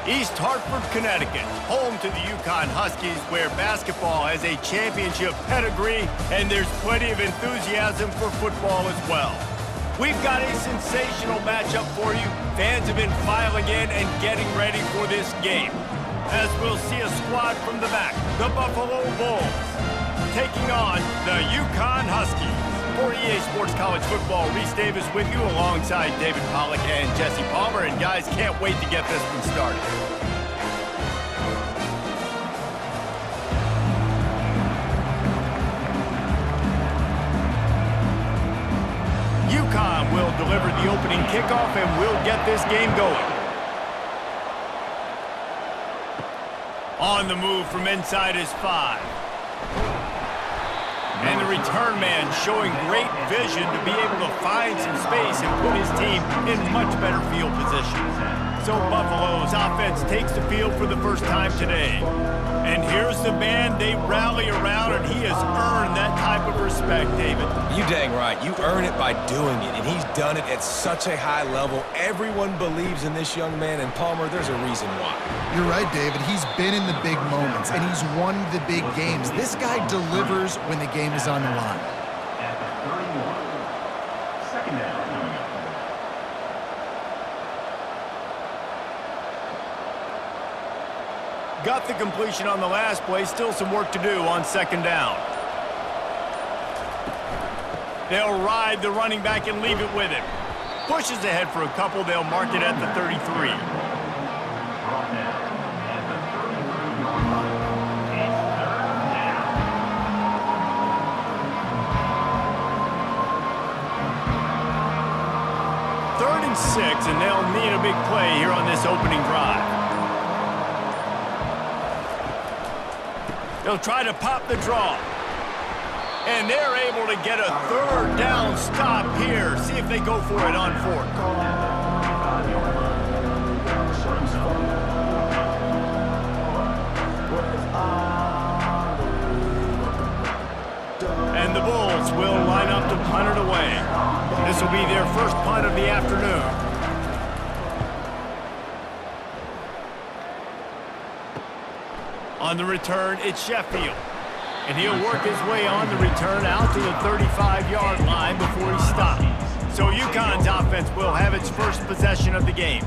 East Hartford, Connecticut, home to the UConn Huskies, where basketball has a championship pedigree and there's plenty of enthusiasm for football as well. We've got a sensational matchup for you. Fans have been filing in and getting ready for this game, as we'll see a squad from the back, the Buffalo Bulls, taking on the UConn Huskies. For EA Sports College Football, Reese Davis with you alongside David Pollack and Jesse Palmer. And guys, can't wait to get this one started. UConn will deliver the opening kickoff and we'll get this game going. On the move from inside is 5. And the return man showing great vision to be able to find some space and put his team in much better field position. So Buffalo's offense takes the field for the first time today. And here's the man they rally around, and he has earned that type of respect, David. You dang right. You earn it by doing it, and he's done it at such a high level. Everyone believes in this young man, and Palmer, there's a reason why. You're right, David. He's been in the big moments, and he's won the big games. This guy delivers when the game is on the line. Second down. Got the completion on the last play. Still some work to do on second down. They'll ride the running back and leave it with him. Pushes ahead for a couple. They'll mark it at the 33. Third and 6, and they'll need a big play here on this opening drive. They'll try to pop the draw. And they're able to get a third down stop here. See if they go for it on 4th. And the Bulls will line up to punt it away. This will be their first punt of the afternoon. On the return, it's Sheffield. And he'll work his way on the return out to the 35-yard line before he stops. So UConn's offense will have its first possession of the game.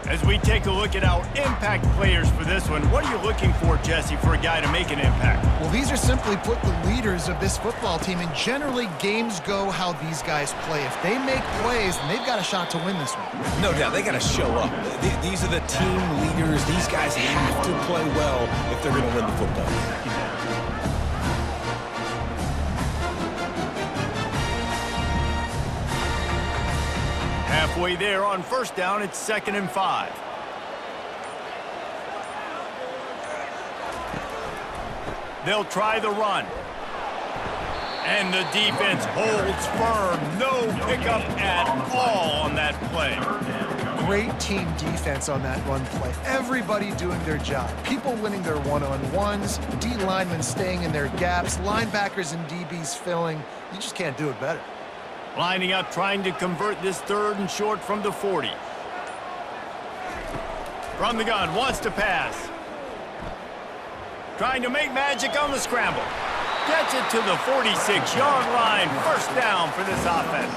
As we take a look at our impact players for this one, what are you looking for, Jesse, for a guy to make an impact? Well, these are simply put the leaders of this football team, and generally games go how these guys play. If they make plays, then they've got a shot to win this one. No doubt, they got to show up. These are the team leaders. These guys have to play well if they're going to win the football game. Halfway there on first down, it's 2nd and 5. They'll try the run. And the defense holds firm. No pickup at all on that play. Great team defense on that run play. Everybody doing their job. People winning their one-on-ones, D linemen staying in their gaps, linebackers and DBs filling. You just can't do it better. Lining up, trying to convert this 3rd and short from the 40. From the gun, wants to pass. Trying to make magic on the scramble. Gets it to the 46-yard line. First down for this offense.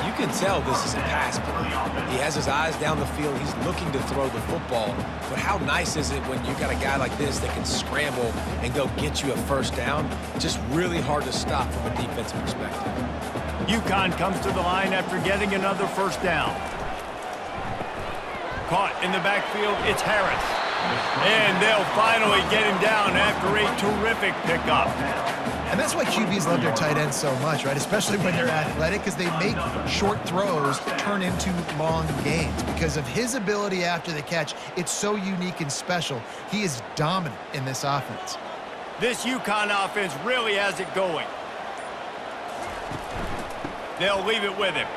You can tell this is a pass play. He has his eyes down the field. He's looking to throw the football. But how nice is it when you got a guy like this that can scramble and go get you a first down? It's just really hard to stop from a defensive perspective. UConn comes to the line after getting another first down. Caught in the backfield, it's Harris. And they'll finally get him down after a terrific pickup. And that's why QBs love their tight ends so much, right? Especially when they're athletic, because they make short throws turn into long gains. Because of his ability after the catch, it's so unique and special. He is dominant in this offense. This UConn offense really has it going. They'll leave it with him.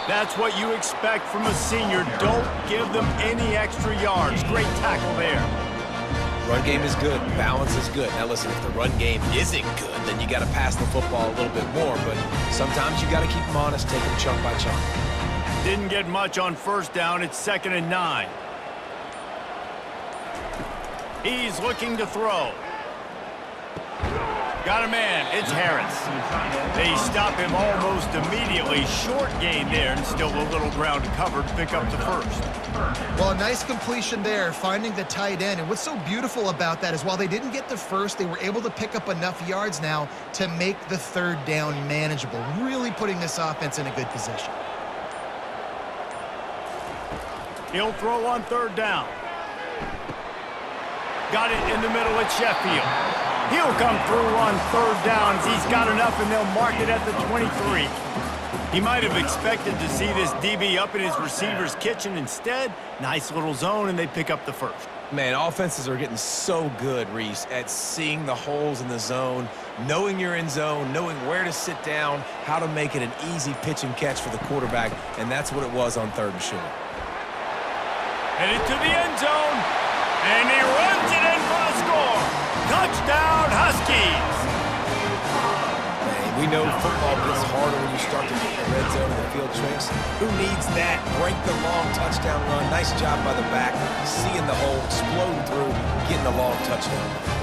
That's what you expect from a senior. Don't give them any extra yards. Great tackle there. Run game is good. Balance is good. Now listen, if the run game isn't good, then you got to pass the football a little bit more. But sometimes you got to keep them honest, take them chunk by chunk. Didn't get much on first down. It's 2nd and 9. He's looking to throw. Got a man. It's Harris. They stop him almost immediately. Short gain there, and still a little ground covered to pick up the first. Well, a nice completion there, finding the tight end. And what's so beautiful about that is while they didn't get the first, they were able to pick up enough yards now to make the third down manageable, really putting this offense in a good position. He'll throw on third down. Got it in the middle at Sheffield. He'll come through on third downs. He's got enough, and they'll mark it at the 23. He might have expected to see this DB up in his receiver's kitchen. Instead, nice little zone, and they pick up the first. Man, offenses are getting so good, Reese, at seeing the holes in the zone, knowing you're in zone, knowing where to sit down, how to make it an easy pitch and catch for the quarterback, and that's what it was on third and short. Headed to the end zone, and he runs it in for the score. Touchdown, Huskies! Man, we know football gets harder when you start to get the red zone and the field tricks. Who needs that? Break the long touchdown run. Nice job by the back, seeing the hole, exploding through, getting the long touchdown.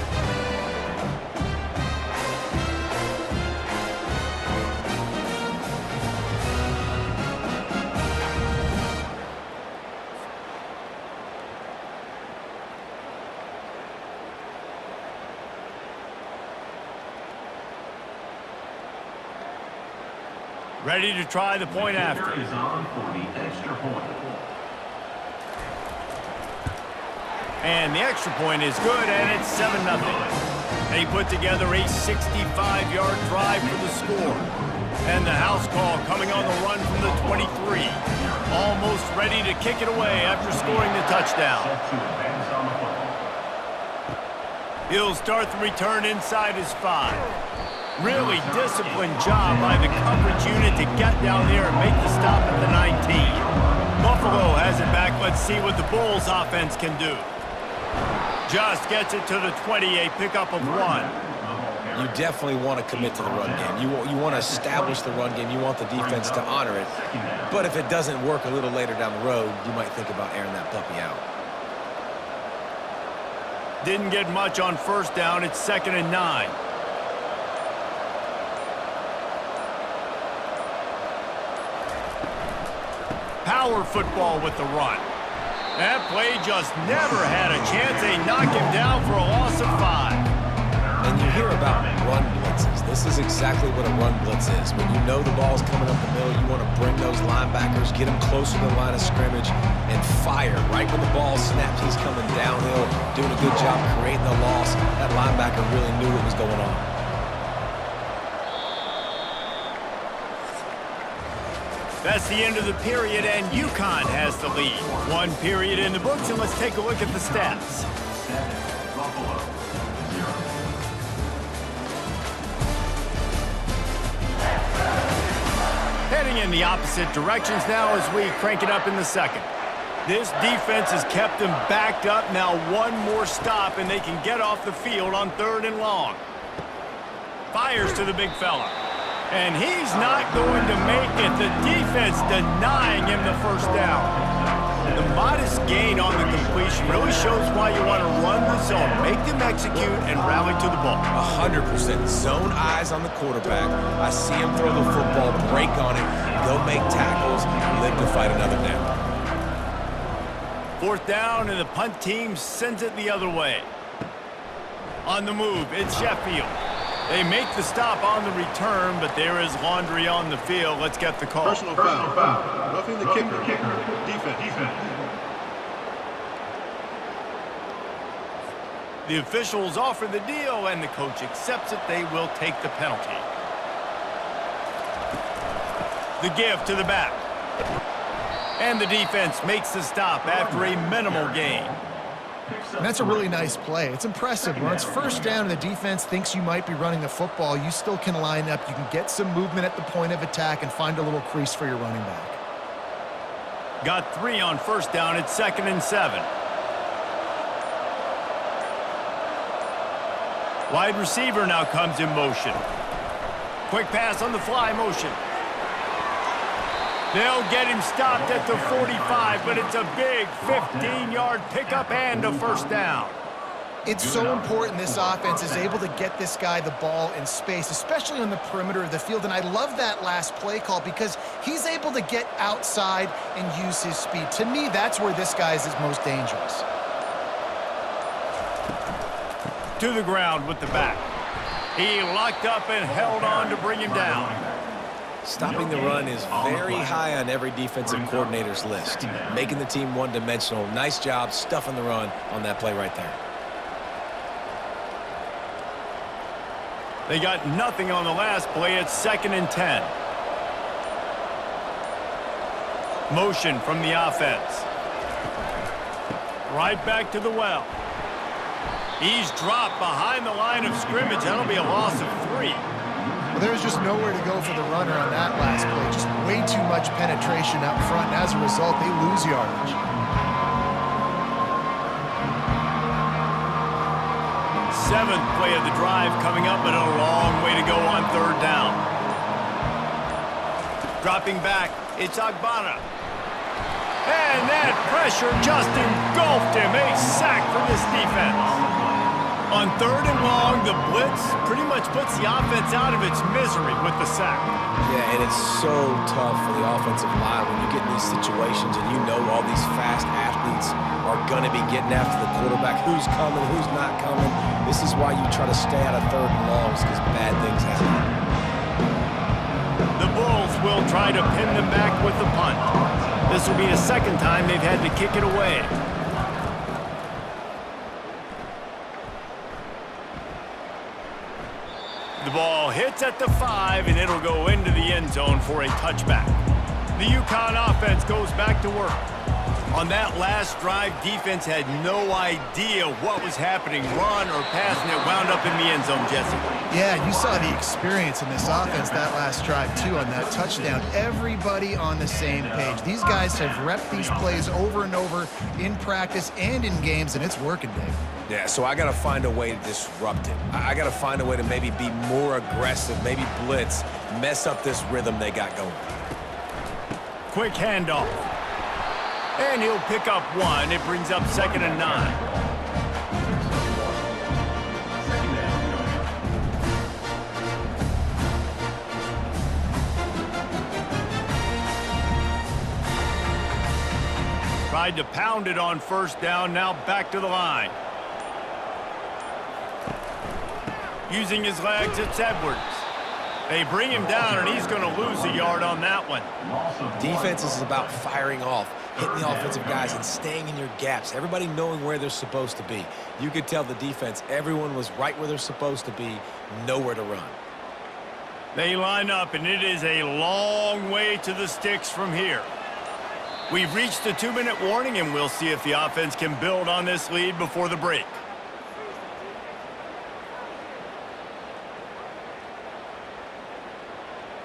Ready to try the point after. Is on for the extra point. And the extra point is good, and it's 7-0. They put together a 65-yard drive for the score. And the house call coming on the run from the 23. Almost ready to kick it away after scoring the touchdown. He'll start the return inside his 5. Really disciplined job by the coverage unit to get down there and make the stop at the 19. Buffalo has it back. Let's see what the Bulls offense can do. Just gets it to the 28, pickup of 1. You definitely want to commit to the run game. You want to establish the run game. You want the defense to honor it. But if it doesn't work a little later down the road, you might think about airing that puppy out. Didn't get much on first down. It's 2nd and 9. Power football with the run. That play just never had a chance. They knock him down for a loss of 5. And you hear about run blitzes. This is exactly what a run blitz is. When you know the ball's coming up the middle, you want to bring those linebackers, get them closer to the line of scrimmage, and fire. Right when the ball snaps, he's coming downhill, doing a good job creating the loss. That linebacker really knew what was going on. That's the end of the period, and UConn has the lead. 1 period in the books, and let's take a look at the stats. Buffalo, 0. Heading in the opposite directions now as we crank it up in the second. This defense has kept them backed up. Now one more stop, and they can get off the field on 3rd and long. Fires to the big fella. And he's not going to make it. The defense denying him the first down. The modest gain on the completion really shows why you want to run the zone. Make them execute and rally to the ball. 100% zone eyes on the quarterback. I see him throw the football, break on it, go make tackles, live to fight another down. 4th down, and the punt team sends it the other way. On the move, it's Sheffield. They make the stop on the return, but there is laundry on the field. Let's get the call. Personal foul. Roughing the kicker. Defense. The officials offer the deal, and the coach accepts it. They will take the penalty. The give to the back. And the defense makes the stop after a minimal gain. And that's a really nice play. It's impressive. When it's first down and the defense thinks you might be running the football, you still can line up. You can get some movement at the point of attack and find a little crease for your running back. Got 3 on first down. It's 2nd and 7. Wide receiver now comes in motion. Quick pass on the fly motion. They'll get him stopped at the 45, but it's a big 15-yard pickup and a first down. It's so important this offense is able to get this guy the ball in space, especially on the perimeter of the field. And I love that last play call because he's able to get outside and use his speed. To me, that's where this guy is most dangerous. To the ground with the back. He locked up and held on to bring him down. Stopping the run is very high on every defensive coordinator's list. Making the team one-dimensional. Nice job stuffing the run on that play right there. They got nothing on the last play. It's 2nd and 10. Motion from the offense. Right back to the well. He's dropped behind the line of scrimmage. That'll be a loss of 3. Well, there was just nowhere to go for the runner on that last play. Just way too much penetration up front, and as a result, they lose yardage. 7th play of the drive coming up, but a long way to go on 3rd down. Dropping back, it's Agbana. And that pressure just engulfed him. A sack for this defense. On 3rd and long, the blitz pretty much puts the offense out of its misery with the sack. Yeah, and it's so tough for the offensive line when you get in these situations and you know all these fast athletes are going to be getting after the quarterback. Who's coming, who's not coming. This is why you try to stay out of 3rd and longs because bad things happen. The Bulls will try to pin them back with the punt. This will be the 2nd time they've had to kick it away. The ball hits at the 5, and it'll go into the end zone for a touchback. The UConn offense goes back to work. On that last drive, defense had no idea what was happening, run or pass, and it wound up in the end zone, Jesse. Yeah, you saw the experience in this offense that last drive, too, on that touchdown. Everybody on the same page. These guys have repped these plays over and over in practice and in games, and it's working, Dave. Yeah, so I got to find a way to disrupt it. I got to find a way to maybe be more aggressive, maybe blitz, mess up this rhythm they got going. Quick handoff. And he'll pick up 1. It brings up 2nd and 9. Tried to pound it on 1st down, now back to the line. Using his legs, it's Edwards. They bring him down, and he's going to lose a yard on that one. Defense is about firing off, hitting the offensive guys, and staying in your gaps. Everybody knowing where they're supposed to be. You could tell the defense, everyone was right where they're supposed to be, nowhere to run. They line up, and it is a long way to the sticks from here. We've reached the 2-minute warning, and we'll see if the offense can build on this lead before the break.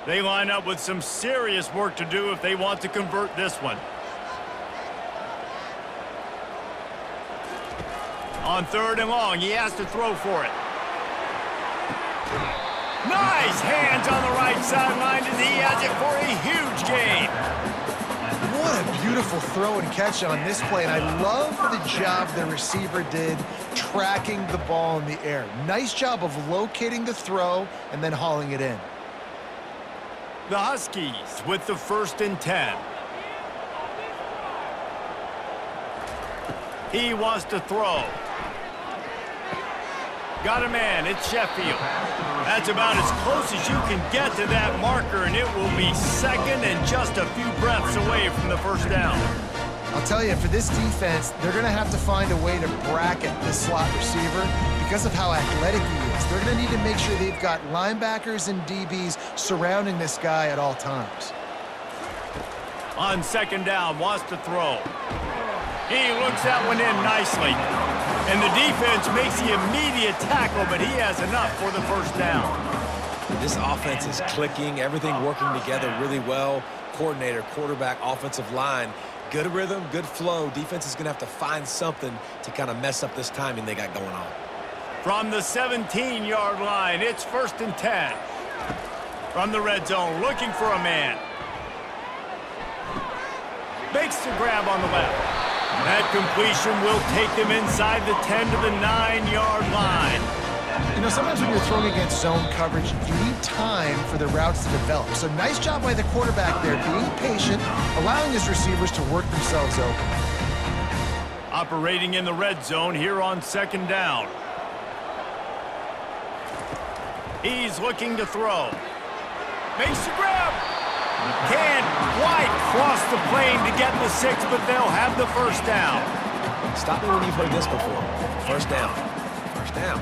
They line up with some serious work to do if they want to convert this one. On 3rd and long, he has to throw for it. Nice hands on the right sideline as he has it for a huge gain. What a beautiful throw and catch on this play, and I love the job the receiver did tracking the ball in the air. Nice job of locating the throw and then hauling it in. The Huskies with the 1st and 10. He wants to throw. Got a man, it's Sheffield. That's about as close as you can get to that marker, and it will be 2nd and just a few breaths away from the 1st down. I'll tell you, for this defense, they're going to have to find a way to bracket this slot receiver because of how athletic he is. They're going to need to make sure they've got linebackers and DBs surrounding this guy at all times. On 2nd down, wants to throw. He looks that one in nicely. And the defense makes the immediate tackle, but he has enough for the 1st down. This offense is clicking, everything working together really well. Coordinator, quarterback, offensive line. Good rhythm, good flow. Defense is going to have to find something to kind of mess up this timing they got going on. From the 17-yard line, it's 1st and 10. From the red zone, looking for a man. Makes the grab on the left. That completion will take them inside the 10 to the 9-yard line. You know, sometimes when you're throwing against zone coverage, you need time for the routes to develop. So nice job by the quarterback there, being patient, allowing his receivers to work themselves open. Operating in the red zone here on 2nd down. He's looking to throw. Makes the grab. Can't quite cross the plane to get the 6, but they'll have the first down. Stop me when you've heard this before. First down. First down.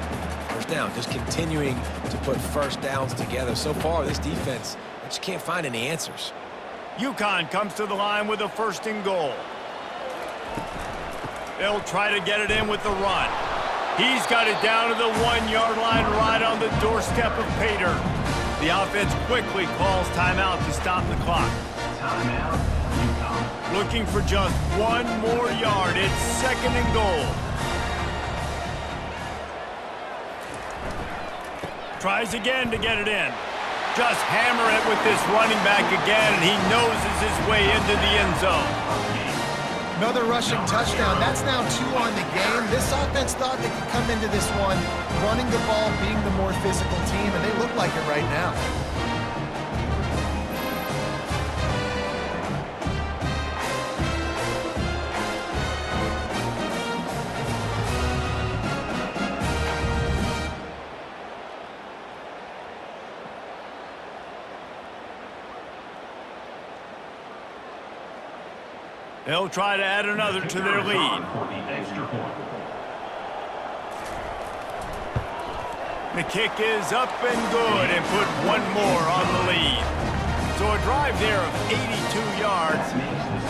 First down. Just continuing to put first downs together. So far, this defense, I just can't find any answers. UConn comes to the line with a 1st and goal. They'll try to get it in with the run. He's got it down to the 1-yard line right on the doorstep of Pater. The offense quickly calls timeout to stop the clock. Timeout, UConn. Looking for just 1 more yard. It's 2nd and goal. Tries again to get it in. Just hammer it with this running back again, and he noses his way into the end zone. Another rushing touchdown. That's now 2 on the game. This offense thought they could come into this one running the ball, being the more physical team, and they look like it right now. They'll try to add another to their lead. For the extra point. The kick is up and good and put 1 more on the lead. So a drive there of 82 yards,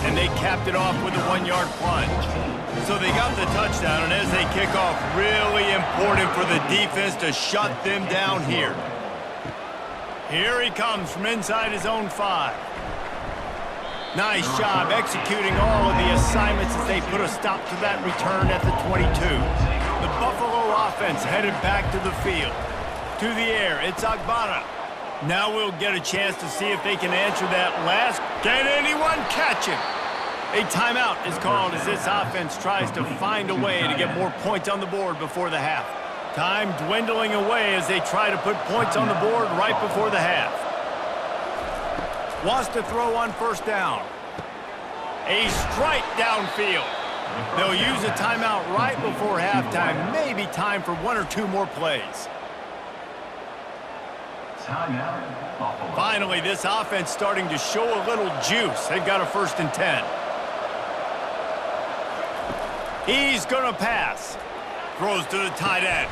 and they capped it off with a 1-yard plunge. So they got the touchdown, and as they kick off, really important for the defense to shut them down here. Here he comes from inside his own 5. Nice job executing all of the assignments as they put a stop to that return at the 22. The Buffalo offense headed back to the field. To the air, it's Agbana. Now we'll get a chance to see if they can answer that last. Can anyone catch him? A timeout is called as this offense tries to find a way to get more points on the board before the half. Time dwindling away as they try to put points on the board right before the half. Wants to throw on 1st down. A strike downfield. They'll use a timeout right before halftime. Maybe time for 1 or 2 more plays. Timeout, Buffalo. Finally, this offense starting to show a little juice. They've got a 1st and 10. He's going to pass. Throws to the tight end.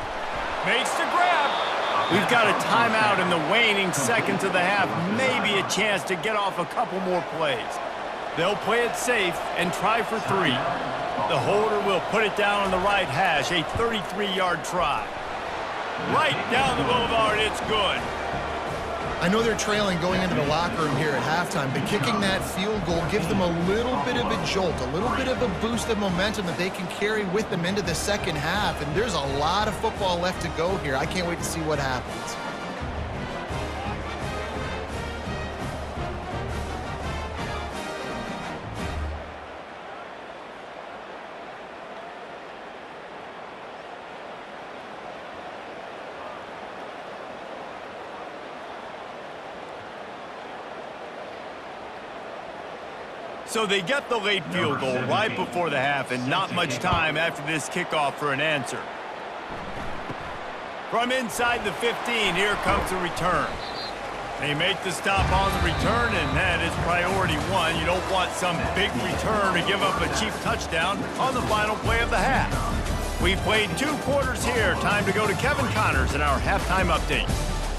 Makes the grab. We've got a timeout in the waning seconds of the half. Maybe a chance to get off a couple more plays. They'll play it safe and try for 3. The holder will put it down on the right hash, a 33-yard try. Right down the boulevard, it's good. I know they're trailing going into the locker room here at halftime, but kicking that field goal gives them a little bit of a jolt, a little bit of a boost of momentum that they can carry with them into the 2nd half, and there's a lot of football left to go here. I can't wait to see what happens. So they get the late field goal right before the half and not much time after this kickoff for an answer. From inside the 15, here comes the return. They make the stop on the return, and that is priority 1. You don't want some big return to give up a cheap touchdown on the final play of the half. We've played 2 quarters here. Time to go to Kevin Connors in our halftime update.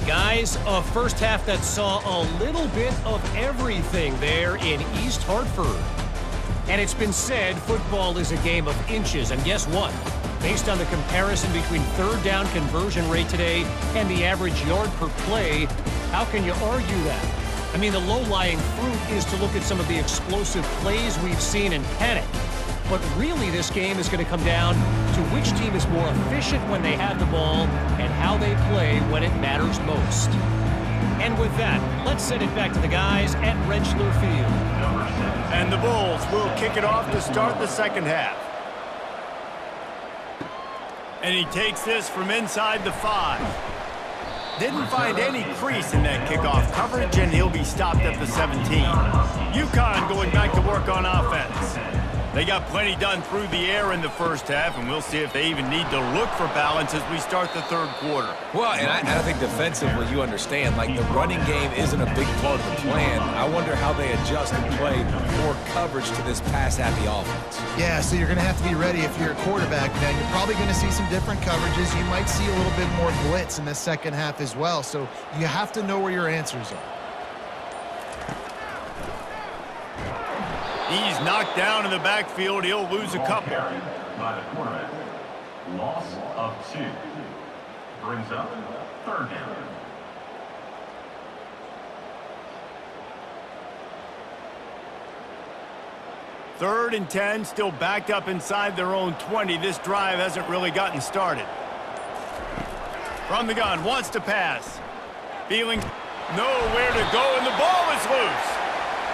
Guys, a first half that saw a little bit of everything there in East Hartford. And it's been said football is a game of inches, and guess what? Based on the comparison between 3rd down conversion rate today and the average yard per play, how can you argue that? I mean, the low-lying fruit is to look at some of the explosive plays we've seen in panic. But really, this game is going to come down to which team is more efficient when they have the ball and how they play when it matters most. And with that, let's send it back to the guys at Rentschler Field. Number 7. And the Bulls will kick it off to start the second half. And he takes this from inside the 5. Didn't find any crease in that kickoff coverage, and he'll be stopped at the 17. UConn going back to work on offense. They got plenty done through the air in the first half, and we'll see if they even need to look for balance as we start the third quarter. Well, and I think defensively, you understand, like the running game isn't a big part of the plan. I wonder how they adjust and play more coverage to this pass-happy offense. Yeah, so you're going to have to be ready if you're a quarterback, man. You're probably going to see some different coverages. You might see a little bit more blitz in the second half as well, so you have to know where your answers are. He's knocked down in the backfield. He'll lose a couple. By the quarterback. Loss of 2. Brings up third down. Third and 10, still backed up inside their own 20. This drive hasn't really gotten started. From the gun, wants to pass. Feeling nowhere to go, and the ball is loose.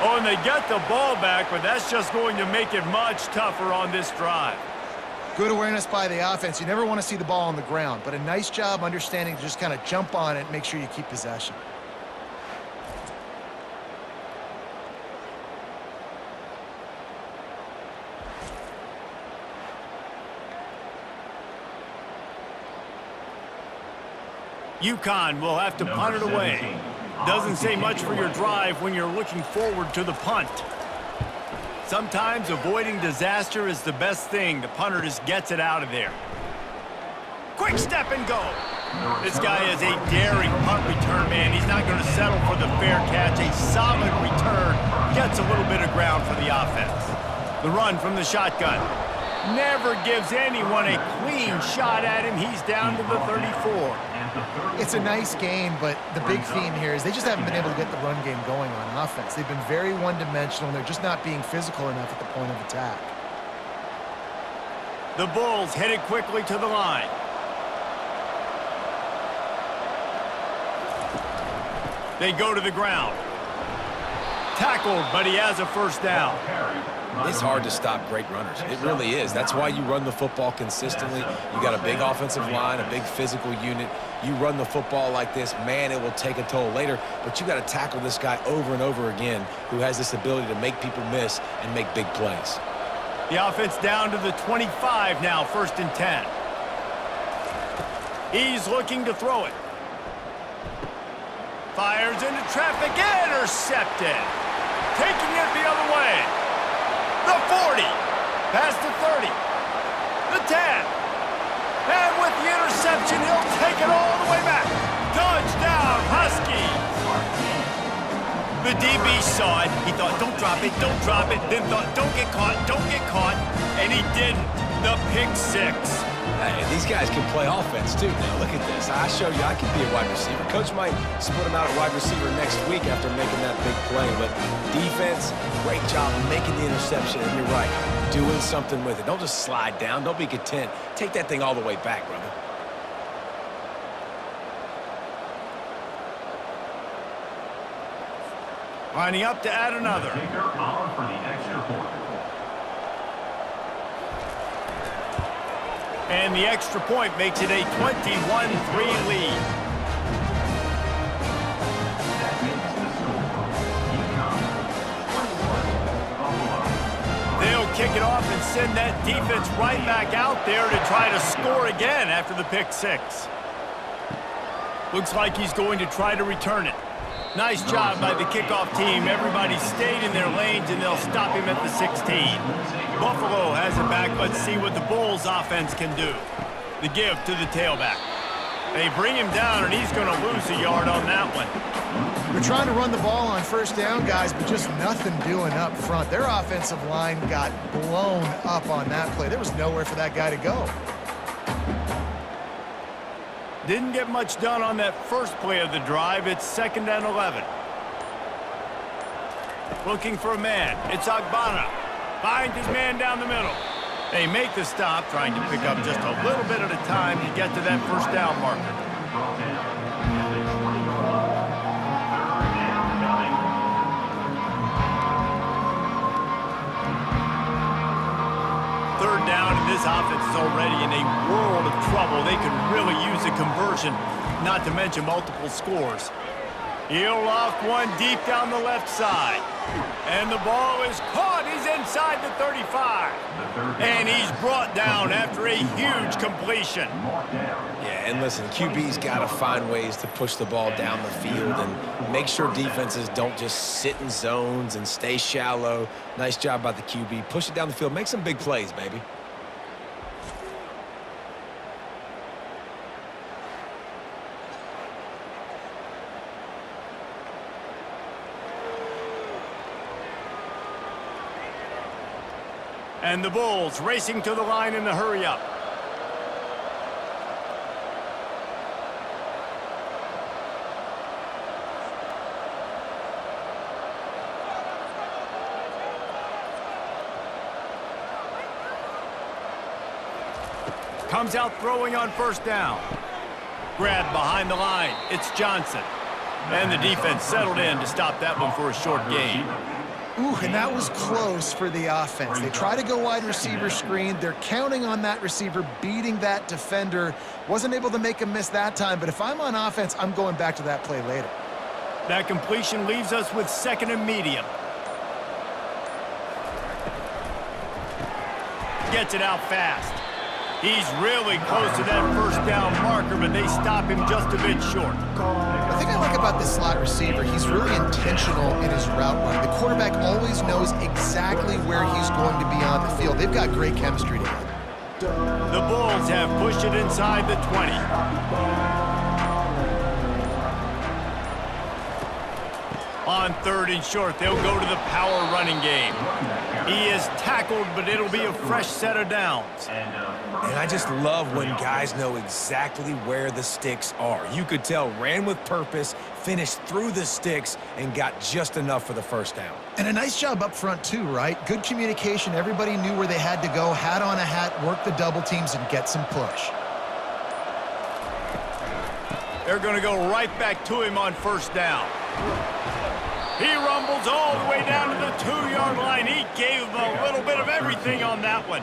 Oh, and they get the ball back, but that's just going to make it much tougher on this drive. Good awareness by the offense. You never want to see the ball on the ground, but a nice job understanding to just kind of jump on it and make sure you keep possession. UConn will have to punt it away. Doesn't say much for your drive when you're looking forward to the punt. Sometimes avoiding disaster is the best thing. The punter just gets it out of there. Quick step and go. This guy is a daring punt return man. He's not going to settle for the fair catch. A solid return. Gets a little bit of ground for the offense. The run from the shotgun. Never gives anyone a clean shot at him. He's down to the 34. It's a nice game, but the big theme here is they just haven't been able to get the run game going on offense. They've been very one-dimensional, and they're just not being physical enough at the point of attack. The Bulls headed quickly to the line. They go to the ground. Tackled, but he has a first down. It's hard to stop great runners. It really is. That's why you run the football consistently. You got a big offensive line, a big physical unit. You run the football like this, man, it will take a toll later. But you got to tackle this guy over and over again who has this ability to make people miss and make big plays. The offense down to the 25 now, first and 10. He's looking to throw it. Fires into traffic, intercepted. Taking it the other way. The 40, past the 30, the 10, and with the interception, he'll take it all the way back. Touchdown, Huskies. The DB saw it. He thought, don't drop it, then thought, don't get caught, and he didn't. The pick 6. Hey, these guys can play offense, too. Now, look at this. I show you I can be a wide receiver. Coach might split him out at wide receiver next week after making that big play. But defense, great job making the interception. And you're right, doing something with it. Don't just slide down. Don't be content. Take that thing all the way back, brother. Lining up to add another. Kicker on for the extra point. And the extra point makes it a 21-3 lead. That makes the score. UConn 21, Buffalo. They'll kick it off and send that defense right back out there to try to score again after the pick 6. Looks like he's going to try to return it. Nice job by the kickoff team. Everybody stayed in their lanes, and they'll stop him at the 16. Buffalo has it back. Let's see what the Bulls offense can do. The give to the tailback. They bring him down, and he's going to lose a yard on that one. They're trying to run the ball on first down, guys, but just nothing doing up front. Their offensive line got blown up on that play. There was nowhere for that guy to go. Didn't get much done on that first play of the drive. It's 2nd and 11. Looking for a man. It's Agbana. Finds his man down the middle. They make the stop, trying to pick up just a little bit at a time to get to that first down marker. third down, and this offense is already in a world of trouble. They could really use a conversion, not to mention multiple scores. He'll loft one deep down the left side. And the ball is caught. He's inside the 35. And he's brought down after a huge completion. Yeah, and listen, QB's got to find ways to push the ball down the field and make sure defenses don't just sit in zones and stay shallow. Nice job by the QB. Push it down the field. Make some big plays, baby. And the Bulls racing to the line in the hurry-up. Comes out throwing on first down. Grabbed behind the line. It's Johnson. And the defense settled in to stop that one for a short gain. Ooh, and that was close for the offense. They try to go wide receiver screen. They're counting on that receiver beating that defender. Wasn't able to make a miss that time, but if I'm on offense, I'm going back to that play later. That completion leaves us with second and medium. Gets it out fast. He's really close to that first down marker, but they stop him just a bit short. The thing I like about this slot receiver, he's really intentional in his route run. The quarterback always knows exactly where he's going to be on the field. They've got great chemistry together. The Bulls have pushed it inside the 20. On third and short, they'll go to the power running game. He is tackled, but it'll be a fresh set of downs. And I just love when guys know exactly where the sticks are. You could tell ran with purpose, finished through the sticks, and got just enough for the first down. And a nice job up front too, right? Good communication. Everybody knew where they had to go, hat on a hat, work the double teams, and get some push. They're going to go right back to him on first down. He rumbles all the way down to the 2-yard line. He gave him a little bit of everything on that one.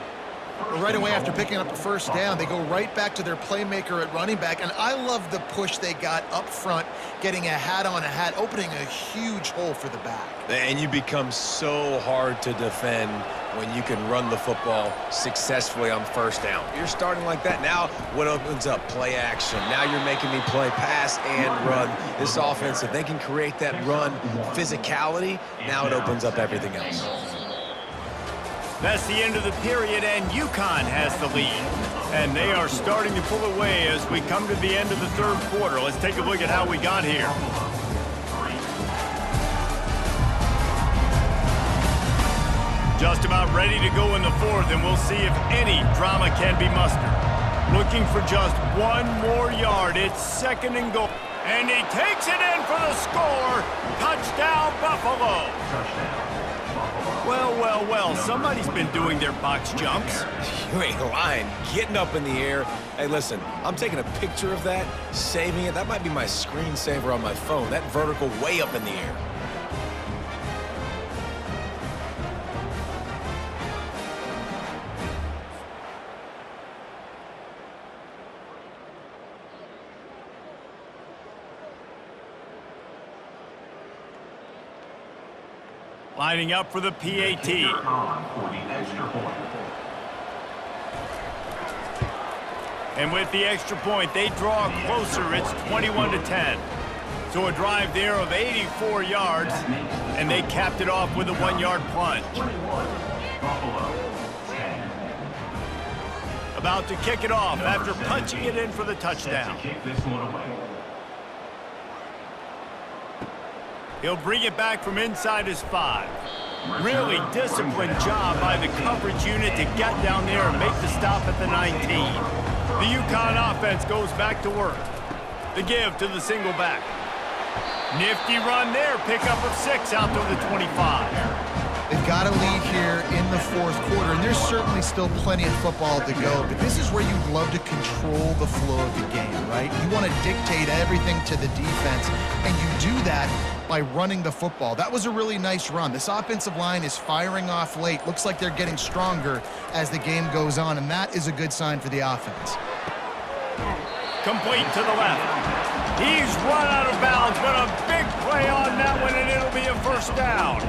Well, right away after picking up the first down, they go right back to their playmaker at running back. And I love the push they got up front, getting a hat on a hat, opening a huge hole for the back. And you become so hard to defend when you can run the football successfully on first down. You're starting like that. Now what opens up? Play action. Now you're making me play pass and run. This offense, if they can create that run physicality, now it opens up everything else. That's the end of the period, and UConn has the lead. And they are starting to pull away as we come to the end of the third quarter. Let's take a look at how we got here. Just about ready to go in the fourth, and we'll see if any drama can be mustered. Looking for just one more yard. It's second and goal. And he takes it in for the score. Touchdown, Buffalo. Well, well, well, somebody's been doing their box jumps. You ain't lying. Getting up in the air. Hey, listen, I'm taking a picture of that, saving it. That might be my screensaver on my phone. That vertical way up in the air. Lining up for the PAT. And with the extra point, they draw closer. It's 21-10. So a drive there of 84 yards, and they capped it off with a 1-yard plunge. About to kick it off after punching it in for the touchdown. He'll bring it back from inside his 5. Really disciplined job by the coverage unit to get down there and make the stop at the 19. The UConn offense goes back to work. The give to the single back. Nifty run there, pickup of 6 out to the 25. They've got a lead here in the fourth quarter. and there's certainly still plenty of football to go, but this is where you'd love to control the flow of the game, right? You want to dictate everything to the defense, and you do that by running the football. That was a really nice run. This offensive line is firing off late. Looks like they're getting stronger as the game goes on, and that is a good sign for the offense. Complete to the left. He's run out of bounds, but a big play on that one, and it'll be a first down.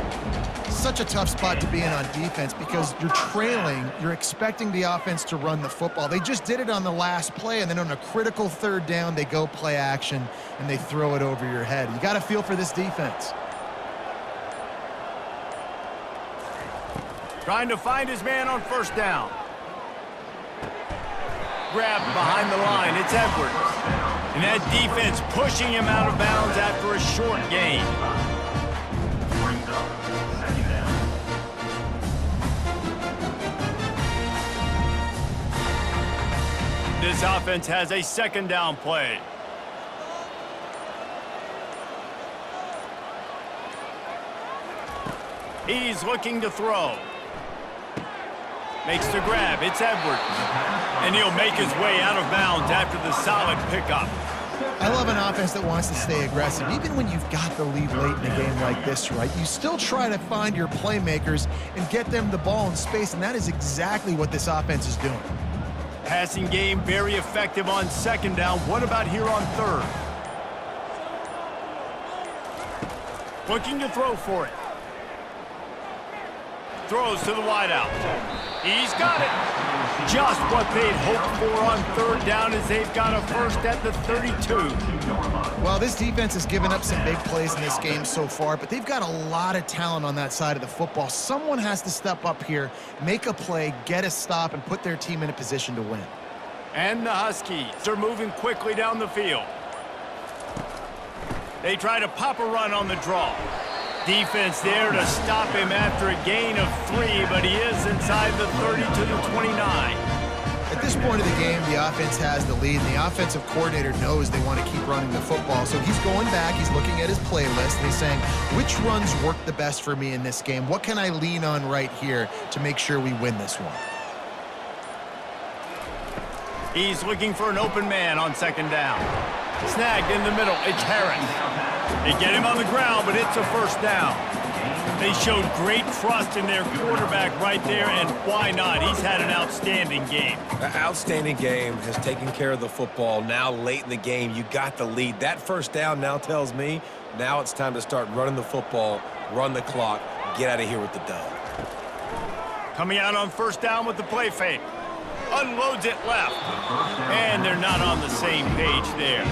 Such a tough spot to be in on defense because you're trailing, you're expecting the offense to run the football. They just did it on the last play, and then on a critical third down, they go play action, and they throw it over your head. You got to feel for this defense. Trying to find his man on first down. Grabbed behind the line, it's Edwards. And that defense pushing him out of bounds after a short gain. Brings up second down. This offense has a second down play. He's looking to throw. Makes the grab. It's Edwards. And he'll make his way out of bounds after the solid pickup. I love an offense that wants to stay aggressive. Even when you've got the lead late in a game like this, right, you still try to find your playmakers and get them the ball in space, and that is exactly what this offense is doing. Passing game very effective on second down. What about here on third? Looking to throw for it. Throws to the wideout. He's got it. Just what they'd hoped for on third down as they've got a first at the 32. Well, this defense has given up some big plays in this game so far, but they've got a lot of talent on that side of the football. Someone has to step up here, make a play, get a stop, and put their team in a position to win. And the Huskies are moving quickly down the field. They try to pop a run on the draw. Defense there to stop him after a gain of 3, but he is inside the 30 to the 29. At this point of the game, the offense has the lead, and the offensive coordinator knows they want to keep running the football. So he's going back, he's looking at his playlist, and he's saying, which runs work the best for me in this game? What can I lean on right here to make sure we win this one? He's looking for an open man on second down. Snagged in the middle, it's Harris. They get him on the ground, but it's a first down. They showed great trust in their quarterback right there, and why not? He's had an outstanding game. An outstanding game, has taken care of the football. Now late in the game, you got the lead. That first down now tells me now it's time to start running the football, run the clock, get out of here with the dub. Coming out on first down with the play fake. Unloads it left. And they're not on the same page there.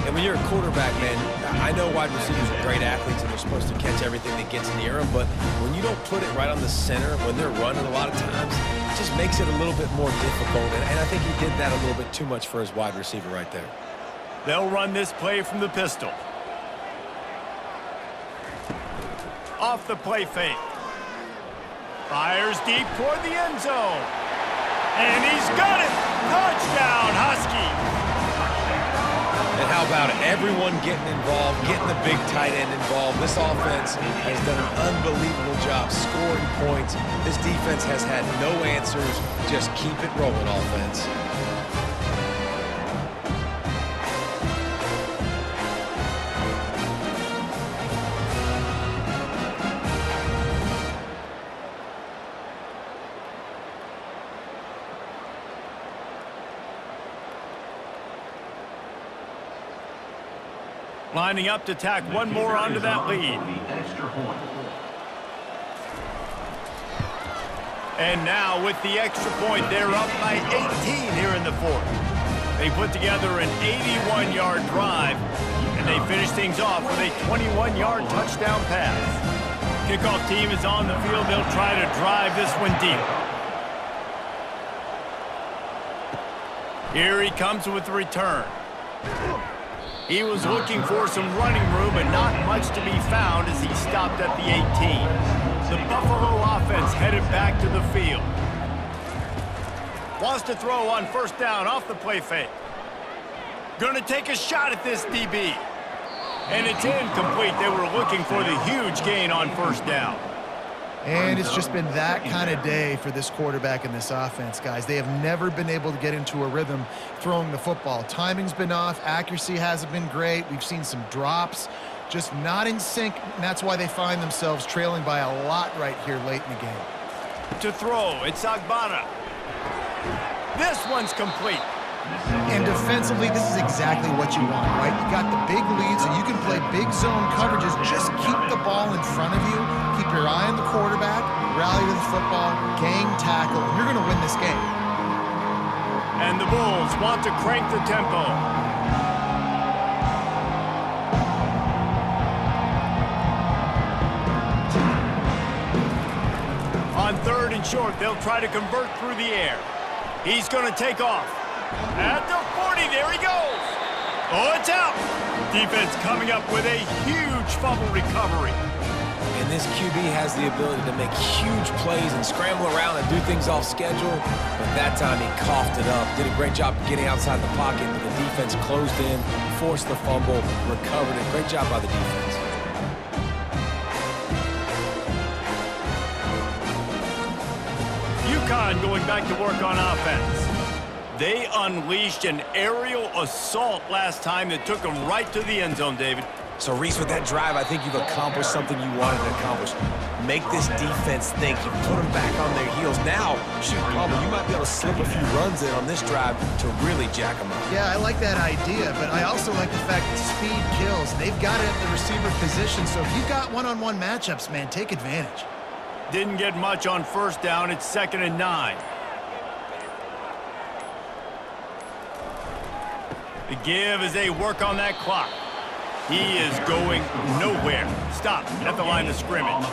And when you're a quarterback, man, I know wide receivers are great athletes and they're supposed to catch everything that gets near them, but when you don't put it right on the center, when they're running a lot of times, it just makes it a little bit more difficult. And I think he did that a little bit too much for his wide receiver right there. They'll run this play from the pistol. Off the play fake. Fires deep toward the end zone. And he's got it! Touchdown, Huskies! And how about it? Everyone getting involved, getting the big tight end involved. This offense has done an unbelievable job scoring points. This defense has had no answers. Just keep it rolling, offense. Lining up to tack one more onto that lead. And now with the extra point, they're up by 18 here in the fourth. They put together an 81-yard drive, and they finish things off with a 21-yard touchdown pass. Kickoff team is on the field. They'll try to drive this one deep. Here he comes with the return. He was looking for some running room, but not much to be found as he stopped at the 18. The Buffalo offense headed back to the field. Wants to throw on first down off the play fake. Going to take a shot at this DB. And it's incomplete. They were looking for the huge gain on first down. And it's just been that kind of day for this quarterback and this offense, guys. They have never been able to get into a rhythm throwing the football. Timing's been off. Accuracy hasn't been great. We've seen some drops. Just not in sync, and that's why they find themselves trailing by a lot right here late in the game. To throw, it's Agbana. This one's complete. And defensively, this is exactly what you want, right? You got the big lead, so you can play big zone coverages. Just keep the ball in front of you. Keep your eye on the quarterback. Rally to the football. Gang tackle. And you're going to win this game. And the Bulls want to crank the tempo. On 3rd and short, they'll try to convert through the air. He's going to take off. At the 40, there he goes. Oh, it's out. Defense coming up with a huge fumble recovery. And this QB has the ability to make huge plays and scramble around and do things off schedule. But that time he coughed it up. Did a great job getting outside the pocket. But the defense closed in, forced the fumble, recovered it. Great job by the defense. UConn going back to work on offense. They unleashed an aerial assault last time that took them right to the end zone, David. So, Reese, with that drive, I think you've accomplished something you wanted to accomplish. Make this defense think. You put them back on their heels. Now, shoot, probably you might be able to slip a few runs in on this drive to really jack them up. Yeah, I like that idea, but I also like the fact that speed kills. They've got it at the receiver position, so if you got one-on-one matchups, man, take advantage. Didn't get much on 1st down. It's 2nd and 9. The give as they work on that clock. He is going nowhere. Stop at the line of scrimmage.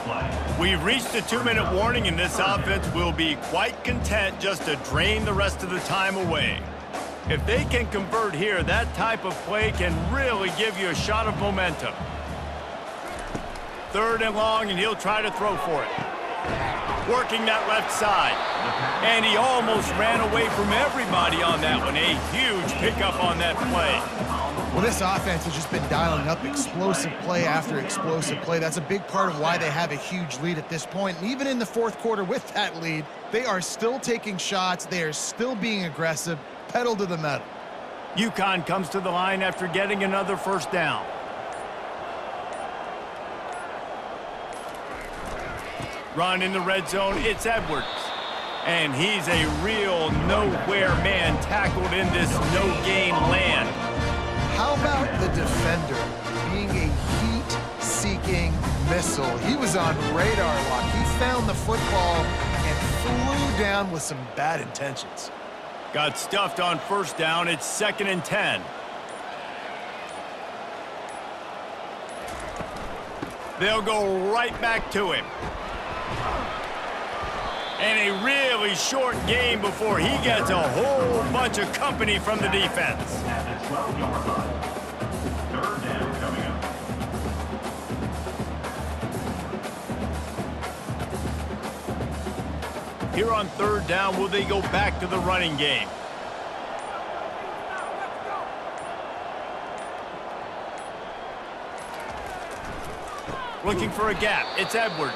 We've reached the 2-minute warning, and this offense will be quite content just to drain the rest of the time away. If they can convert here, that type of play can really give you a shot of momentum. 3rd and long, and he'll try to throw for it. Working that left side. And he almost ran away from everybody on that one. A huge pickup on that play. Well, this offense has just been dialing up explosive play after explosive play. That's a big part of why they have a huge lead at this point. And even in the 4th quarter with that lead, they are still taking shots. They are still being aggressive. Pedal to the metal. UConn comes to the line after getting another 1st down. Run in the red zone, it's Edwards. And he's a real nowhere man tackled in this no-gain land. How about the defender being a heat-seeking missile? He was on radar lock. He found the football and flew down with some bad intentions. Got stuffed on 1st down, it's 2nd and 10. They'll go right back to him. And a really short game before he gets a whole bunch of company from the defense. At the 12-yard line. 3rd down coming up. Here on 3rd down, will they go back to the running game? Looking for a gap, it's Edwards.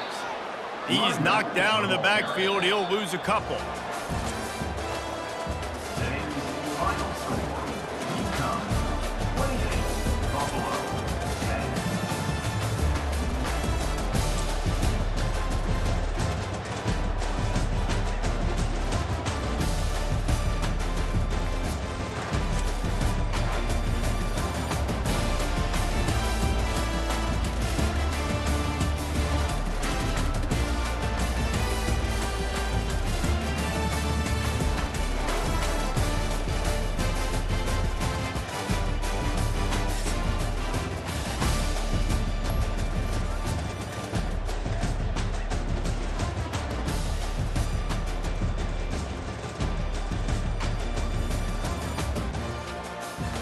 He's knocked down in the backfield. He'll lose a couple. Final score.